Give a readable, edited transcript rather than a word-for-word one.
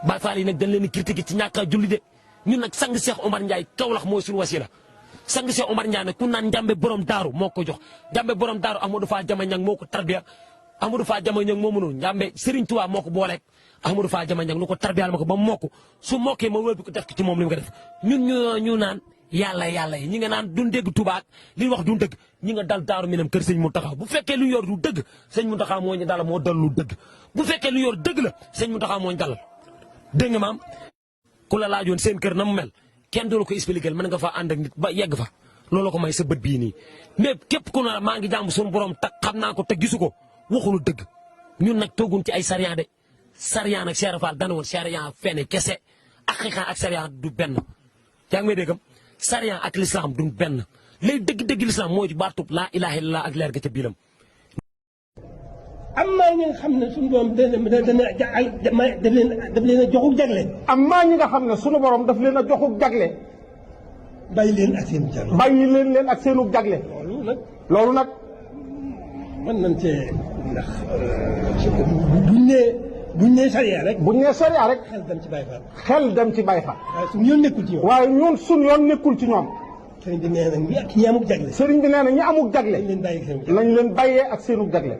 Baay Faal yi nag dañ leen di critiquer ci ñàkk a julli de ñun nag sang Cheikh Omar Ndiaye Kaolack mooy suñu wasila sang Cheikh Omar Ndiaye nag ku naan Njambe borom daaru moo ko jox Njambe borom daaru Amadou Fa Jama Ñang moo ko tarbiya Amadou Fa Jama Ñang moo mënul Njambe Serigne Touba moo ko booleeg Amadou Fa Jama Ñang lu ko tarbiyal ma ko ba mu mokk su mokkee ma wël bi ko def ci moom li mu ko def ñun ñu naan yàlla yi ñi nga naan duñ dégg tubaab li wax duñ dëgg ñi nga dal daaru minam kër sëñ Mountakha bu fekkee lu yor du dëgg sëñ Mountakha moo ñu dal moo dal lu dëgg bu fekkee lu yor dëgg la sëñ Mountakha moo ñu dalal dégg nga maam ku la laajoon seen kër na mu mel kenn du la ko expliquer mën nga fa ànd ak nit ba yegg fa loolu ko may sa bët bii nii mais képp ku ne maa ngi jàmm suñu borom te xam naa ko te gisu ko waxulu dëgg ñun nag toogun ci ay sariya de sariya nag Cheikh Fall dana woon sariya fene kese aqiqa ak sariya du benn yaa ngi may déggam sariya ak l'islam du benn lay dëgg-dëgg l'islam mooy baatub laa ilaha illallah ak leer ga ca biiram. am maa ñi nga xam ne suñu borom daf leen a joxu jagle. am maa ñi nga xam ne suñu borom daf leen a joxu jagle. bàyyi leen ak seen jagle. bàyyi leen ak seenu jagle. loolu nag. mën nañ cee ndax buñ nee sariya rek. buñ nee sariya rek. xel dem ci Baay Faal. xel dem ci Baay Faal. waaye suñu yoon nekkul ci ñoom. waaye ñun suñu yoon nekkul ci ñoom. sëriñ bi nee na ñi amuk jagle. sëriñ bi nee na ñi amuk jagle. lañ leen bàyyee ak seenu jagle.